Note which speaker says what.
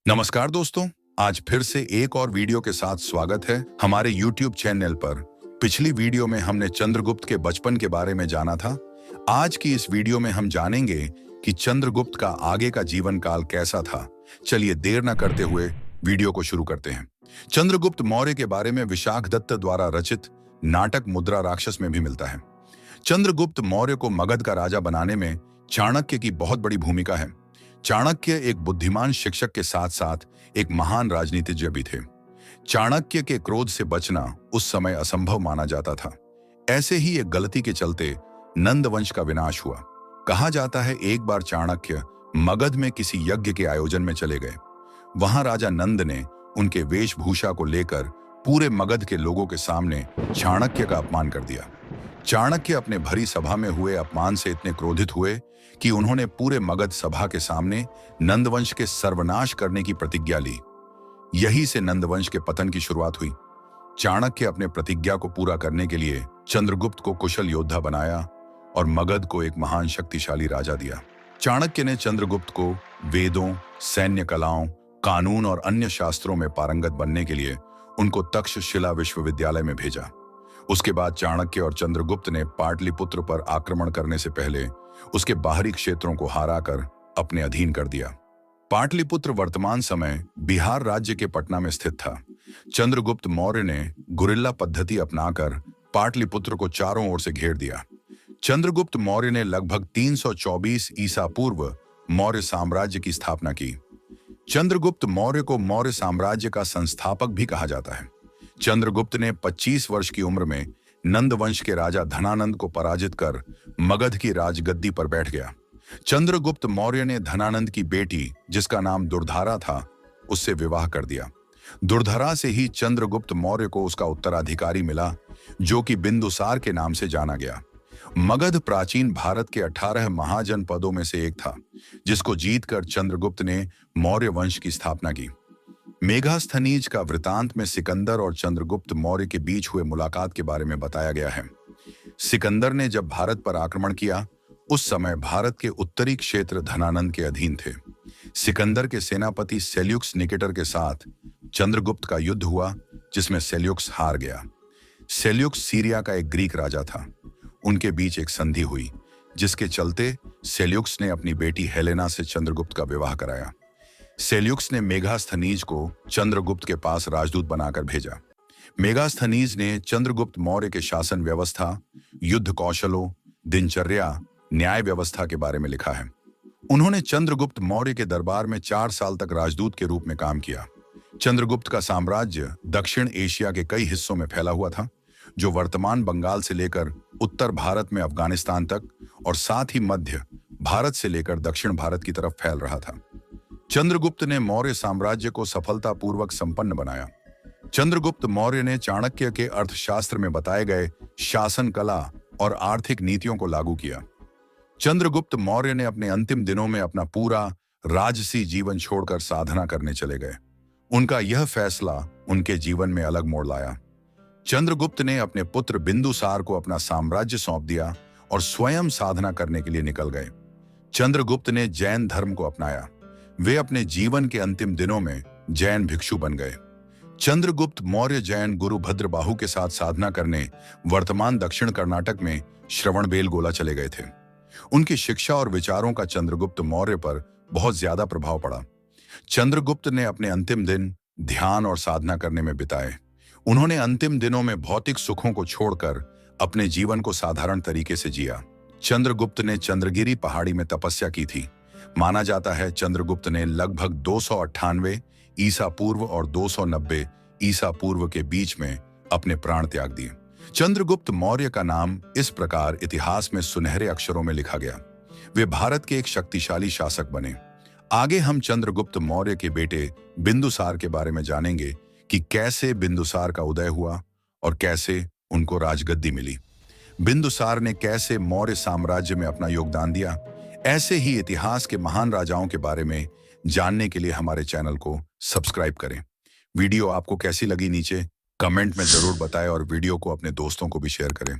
Speaker 1: नमस्कार दोस्तों, आज फिर से एक और वीडियो के साथ स्वागत है हमारे YouTube चैनल पर। पिछली वीडियो में हमने चंद्रगुप्त के बचपन के बारे में जाना था। आज की इस वीडियो में हम जानेंगे कि चंद्रगुप्त का आगे का जीवन काल कैसा था। चलिए देर न करते हुए वीडियो को शुरू करते हैं। चंद्रगुप्त मौर्य के बारे में विशाख दत्त द्वारा रचित नाटक मुद्रा राक्षस में भी मिलता है। चंद्रगुप्त मौर्य को मगध का राजा बनाने में चाणक्य की बहुत बड़ी भूमिका है। चाणक्य एक बुद्धिमान शिक्षक के साथ साथ एक महान राजनीतिज्ञ भी थे। चाणक्य के क्रोध से बचना उस समय असंभव माना जाता था। ऐसे ही एक गलती के चलते नंद वंश का विनाश हुआ। कहा जाता है एक बार चाणक्य मगध में किसी यज्ञ के आयोजन में चले गए। वहां राजा नंद ने उनके वेशभूषा को लेकर पूरे मगध के लोगों के सामने चाणक्य का अपमान कर दिया। चाणक्य अपने भरी सभा में हुए अपमान से इतने क्रोधित हुए कि उन्होंने पूरे मगध सभा के सामने नंदवंश के सर्वनाश करने की प्रतिज्ञा ली। यही से नंदवंश के पतन की शुरुआत हुई। चाणक्य अपने प्रतिज्ञा को पूरा करने के लिए चंद्रगुप्त को कुशल योद्धा बनाया और मगध को एक महान शक्तिशाली राजा दिया। चाणक्य ने चंद्रगुप्त को वेदों, सैन्य कलाओं, कानून और अन्य शास्त्रों में पारंगत बनने के लिए उनको तक्षशिला विश्वविद्यालय में भेजा। उसके बाद चाणक्य और चंद्रगुप्त ने पाटलिपुत्र पर आक्रमण करने से पहले उसके बाहरी क्षेत्रों को हराकर अपने अधीन कर दिया। पाटलिपुत्र वर्तमान समय बिहार राज्य के पटना में स्थित था। चंद्रगुप्त मौर्य ने गुरिल्ला पद्धति अपनाकर पाटलिपुत्र को चारों ओर से घेर दिया। चंद्रगुप्त मौर्य ने लगभग 324 ईसा पूर्व मौर्य साम्राज्य की स्थापना की। चंद्रगुप्त मौर्य को मौर्य साम्राज्य का संस्थापक भी कहा जाता है। चंद्रगुप्त ने 25 वर्ष की उम्र में नंदवंश के राजा धनानंद को पराजित कर मगध की राजगद्दी पर बैठ गया। चंद्रगुप्त मौर्य ने धनानंद की बेटी, जिसका नाम दुर्धारा था, उससे विवाह कर दिया। दुर्धरा से ही चंद्रगुप्त मौर्य को उसका उत्तराधिकारी मिला, जो कि बिंदुसार के नाम से जाना गया। मगध प्राचीन भारत के 18 महाजनपदों में से एक था, जिसको जीतकर चंद्रगुप्त ने मौर्य वंश की स्थापना की। मेघास्थनीज का वृतांत में सिकंदर और चंद्रगुप्त मौर्य के बीच हुए मुलाकात के बारे में बताया गया है। सिकंदर ने जब भारत पर आक्रमण किया, उस समय भारत के उत्तरी क्षेत्र धनानंद के अधीन थे। सिकंदर के सेनापति सेल्यूकस निकेटर के साथ चंद्रगुप्त का युद्ध हुआ, जिसमें सेल्यूकस हार गया। सेल्यूकस सीरिया का एक ग्रीक राजा था। उनके बीच एक संधि हुई, जिसके चलते सेल्यूकस ने अपनी बेटी हेलेना से चंद्रगुप्त का विवाह कराया। सेल्यूकस ने मेघास्थनीज को चंद्रगुप्त के पास राजदूत बनाकर भेजा। मेघास्थनीज ने चंद्रगुप्त मौर्य के शासन व्यवस्था, युद्ध कौशलों, दिनचर्या, न्याय व्यवस्था के बारे में लिखा है। उन्होंने चंद्रगुप्त मौर्य के दरबार में 4 साल तक राजदूत के रूप में काम किया। चंद्रगुप्त का साम्राज्य दक्षिण एशिया के कई हिस्सों में फैला हुआ था, जो वर्तमान बंगाल से लेकर उत्तर भारत में अफगानिस्तान तक और साथ ही मध्य भारत से लेकर दक्षिण भारत की तरफ फैल रहा था। चंद्रगुप्त ने मौर्य साम्राज्य को सफलतापूर्वक संपन्न बनाया। चंद्रगुप्त मौर्य ने चाणक्य के अर्थशास्त्र में बताए गए शासन कला और आर्थिक नीतियों को लागू किया। चंद्रगुप्त मौर्य ने अपने अंतिम दिनों में अपना पूरा राजसी जीवन छोड़कर साधना करने चले गए। उनका यह फैसला उनके जीवन में अलग मोड़ लाया। चंद्रगुप्त ने अपने पुत्र बिंदुसार को अपना साम्राज्य सौंप दिया और स्वयं साधना करने के लिए निकल गए। चंद्रगुप्त ने जैन धर्म को अपनाया। वे अपने जीवन के अंतिम दिनों में जैन भिक्षु बन गए। चंद्रगुप्त मौर्य जैन गुरु भद्रबाहु के साथ साधना करने वर्तमान दक्षिण कर्नाटक में श्रवणबेलगोला चले गए थे। उनकी शिक्षा और विचारों का चंद्रगुप्त मौर्य पर बहुत ज्यादा प्रभाव पड़ा। चंद्रगुप्त ने अपने अंतिम दिन ध्यान और साधना करने में बिताए। उन्होंने अंतिम दिनों में भौतिक सुखों को छोड़कर अपने जीवन को साधारण तरीके से जिया। चंद्रगुप्त ने चंद्रगिरी पहाड़ी में तपस्या की थी। माना जाता है चंद्रगुप्त ने लगभग 298 ईसा पूर्व और 290 ईसा पूर्व के बीच में अपने प्राण त्याग दिए। चंद्रगुप्त मौर्य का नाम इस प्रकार इतिहास में सुनहरे अक्षरों में लिखा गया। वे भारत के एक शक्तिशाली शासक बने। आगे हम चंद्रगुप्त मौर्य के बेटे बिंदुसार के बारे में जानेंगे कि कैसे बिंदुसार का उदय हुआ और कैसे उनको राजगद्दी मिली। बिंदुसार ने कैसे मौर्य साम्राज्य में अपना योगदान दिया। ऐसे ही इतिहास के महान राजाओं के बारे में जानने के लिए हमारे चैनल को सब्सक्राइब करें। वीडियो आपको कैसी लगी नीचे कमेंट में जरूर बताएं और वीडियो को अपने दोस्तों को भी शेयर करें।